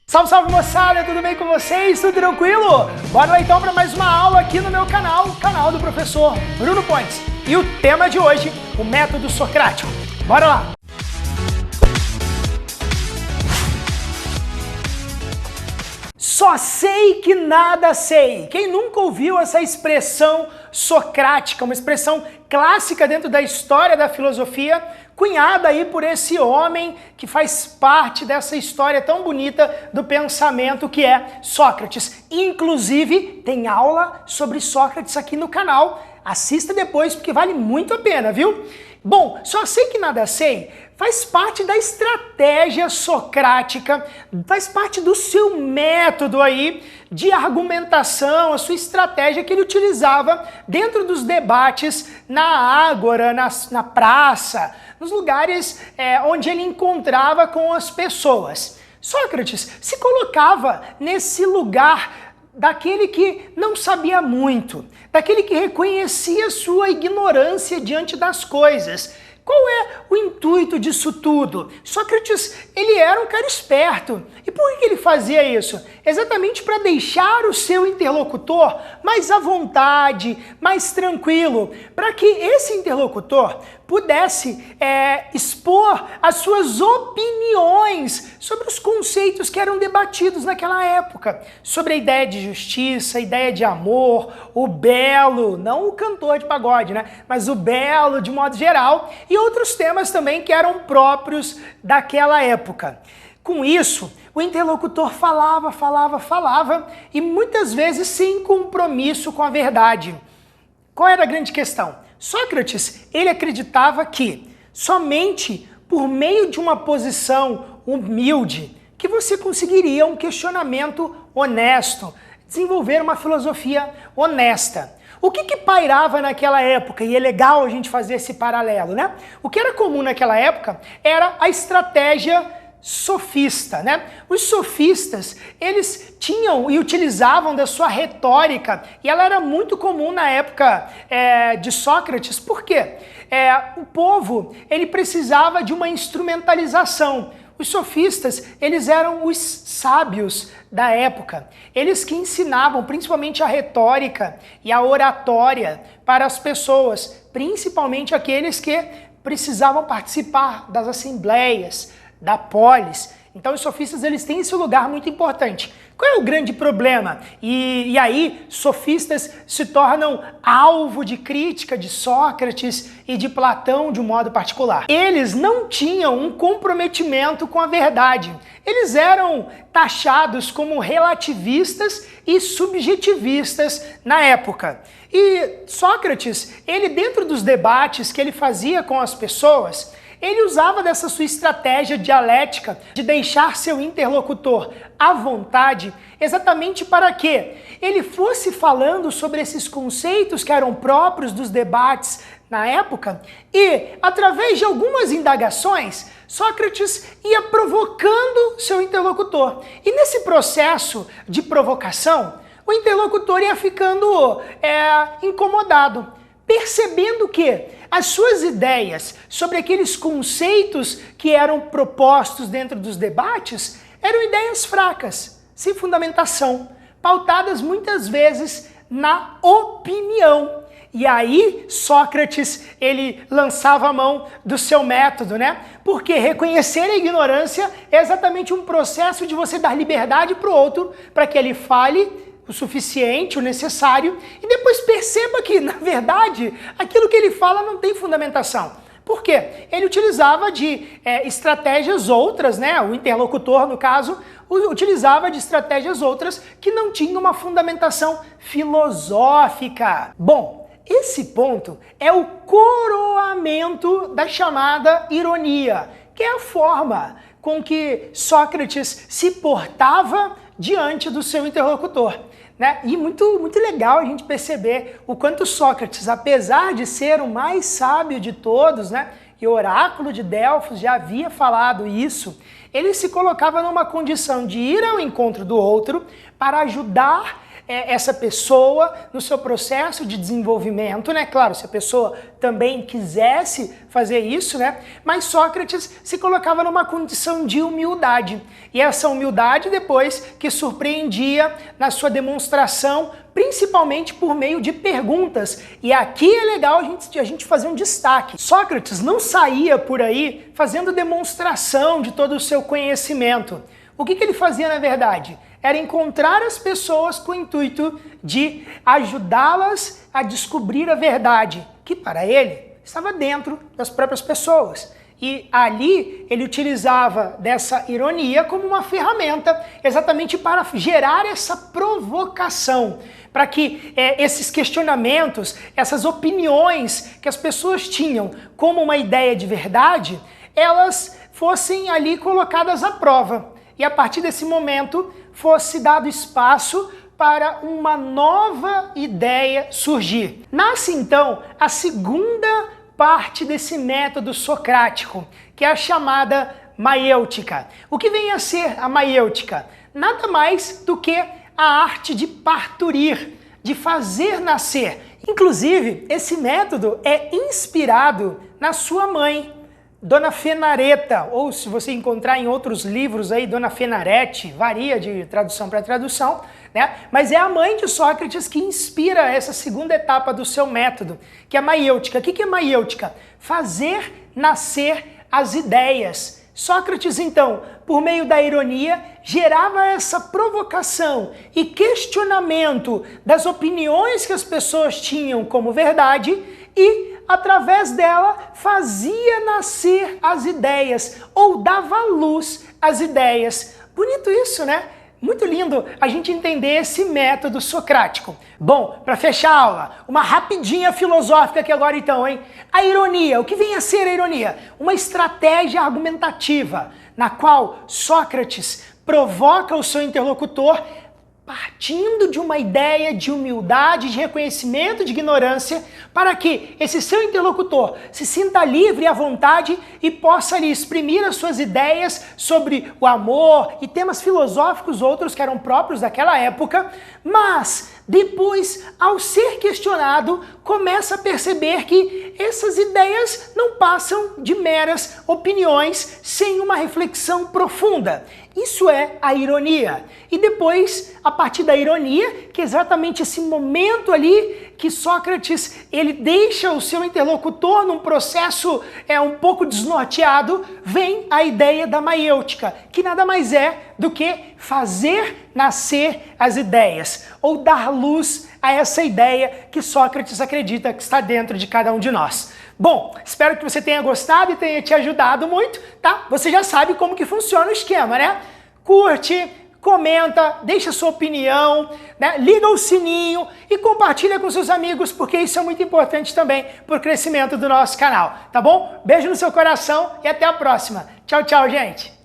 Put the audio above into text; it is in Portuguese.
Salve, salve moçada, tudo bem com vocês? Tudo tranquilo? Bora lá então para mais uma aula aqui no meu canal, o canal do professor Bruno Pontes. E o tema de hoje, o método socrático. Bora lá! Só sei que nada sei. Quem nunca ouviu essa expressão socrática, uma expressão clássica dentro da história da filosofia, cunhada aí por esse homem que faz parte dessa história tão bonita do pensamento que é Sócrates. Inclusive, tem aula sobre Sócrates aqui no canal. Assista depois porque vale muito a pena, viu? Bom, só sei que nada sei faz parte da estratégia socrática, faz parte do seu método aí de argumentação, a sua estratégia que ele utilizava dentro dos debates na ágora, na praça, nos lugares onde ele encontrava com as pessoas. Sócrates se colocava nesse lugar daquele que não sabia muito, daquele que reconhecia sua ignorância diante das coisas. Qual é o intuito disso tudo? Sócrates, ele era um cara esperto. E por que ele fazia isso? Exatamente para deixar o seu interlocutor mais à vontade, mais tranquilo, para que esse interlocutor pudesse expor as suas opiniões sobre os conceitos que eram debatidos naquela época, sobre a ideia de justiça, a ideia de amor, o belo, não o cantor de pagode, né? Mas o belo de modo geral, e outros temas também que eram próprios daquela época. Com isso, o interlocutor falava e muitas vezes sem compromisso com a verdade. Qual era a grande questão? Sócrates, ele acreditava que somente por meio de uma posição humilde que você conseguiria um questionamento honesto, desenvolver uma filosofia honesta. O que pairava naquela época? E é legal a gente fazer esse paralelo, né? O que era comum naquela época era a estratégia sofista, né? Os sofistas, eles tinham e utilizavam da sua retórica, e ela era muito comum na época de Sócrates. Por quê? O povo, ele precisava de uma instrumentalização. Os sofistas, eles eram os sábios da época. Eles que ensinavam principalmente a retórica e a oratória para as pessoas, principalmente aqueles que precisavam participar das assembleias, da polis. Então os sofistas, eles têm esse lugar muito importante. Qual é o grande problema? E aí, sofistas se tornam alvo de crítica de Sócrates e de Platão de um modo particular. Eles não tinham um comprometimento com a verdade. Eles eram taxados como relativistas e subjetivistas na época. E Sócrates, ele dentro dos debates que ele fazia com as pessoas, ele usava dessa sua estratégia dialética de deixar seu interlocutor à vontade, exatamente para que ele fosse falando sobre esses conceitos que eram próprios dos debates na época e, através de algumas indagações, Sócrates ia provocando seu interlocutor. E nesse processo de provocação, o interlocutor ia ficando incomodado, percebendo que as suas ideias sobre aqueles conceitos que eram propostos dentro dos debates eram ideias fracas, sem fundamentação, pautadas muitas vezes na opinião. E aí Sócrates, ele lançava a mão do seu método, né? Porque reconhecer a ignorância é exatamente um processo de você dar liberdade para o outro, para que ele fale o suficiente, o necessário, e depois perceba que, na verdade, aquilo que ele fala não tem fundamentação. Por quê? Ele utilizava de estratégias outras, né? O interlocutor, no caso, utilizava de estratégias outras que não tinham uma fundamentação filosófica. Bom, esse ponto é o coroamento da chamada ironia, que é a forma com que Sócrates se portava diante do seu interlocutor, né? E muito legal a gente perceber o quanto Sócrates, apesar de ser o mais sábio de todos, né? E o oráculo de Delfos já havia falado isso, ele se colocava numa condição de ir ao encontro do outro para ajudar essa pessoa no seu processo de desenvolvimento, né? Claro, se a pessoa também quisesse fazer isso, né? Mas Sócrates se colocava numa condição de humildade. E essa humildade depois que surpreendia na sua demonstração, principalmente por meio de perguntas. E aqui é legal a gente fazer um destaque. Sócrates não saía por aí fazendo demonstração de todo o seu conhecimento. O que ele fazia na verdade? Era encontrar as pessoas com o intuito de ajudá-las a descobrir a verdade, que para ele estava dentro das próprias pessoas. E ali ele utilizava dessa ironia como uma ferramenta exatamente para gerar essa provocação, para que esses questionamentos, essas opiniões que as pessoas tinham como uma ideia de verdade, elas fossem ali colocadas à prova. E a partir desse momento fosse dado espaço para uma nova ideia surgir. Nasce então a segunda parte desse método socrático, que é a chamada maiêutica. O que vem a ser a maiêutica? Nada mais do que a arte de parturir, de fazer nascer. Inclusive, esse método é inspirado na sua mãe, Dona Fenareta, ou se você encontrar em outros livros aí, Dona Fenarete, varia de tradução para tradução, né? Mas é a mãe de Sócrates que inspira essa segunda etapa do seu método, que é a maiêutica. O que é maiêutica? Fazer nascer as ideias. Sócrates, então, por meio da ironia, gerava essa provocação e questionamento das opiniões que as pessoas tinham como verdade e, através dela, fazia nascer as ideias ou dava luz às ideias. Bonito isso, né? Muito lindo a gente entender esse método socrático. Bom, para fechar a aula, uma rapidinha filosófica aqui agora então, hein? A ironia, o que vem a ser a ironia? Uma estratégia argumentativa na qual Sócrates provoca o seu interlocutor partindo de uma ideia de humildade, de reconhecimento de ignorância, para que esse seu interlocutor se sinta livre e à vontade e possa lhe exprimir as suas ideias sobre o amor e temas filosóficos outros que eram próprios daquela época, mas depois, ao ser questionado, começa a perceber que essas ideias não passam de meras opiniões sem uma reflexão profunda. Isso é a ironia. E depois, a partir da ironia, que é exatamente esse momento ali que Sócrates ele deixa o seu interlocutor num processo um pouco desnorteado, vem a ideia da maiêutica, que nada mais é do que fazer nascer as ideias, ou dar luz a essa ideia que Sócrates acredita que está dentro de cada um de nós. Bom, espero que você tenha gostado e tenha te ajudado muito, tá? Você já sabe como que funciona o esquema, né? Curte, comenta, deixa sua opinião, né? Liga o sininho e compartilha com seus amigos, porque isso é muito importante também para o crescimento do nosso canal, tá bom? Beijo no seu coração e até a próxima. Tchau, tchau, gente!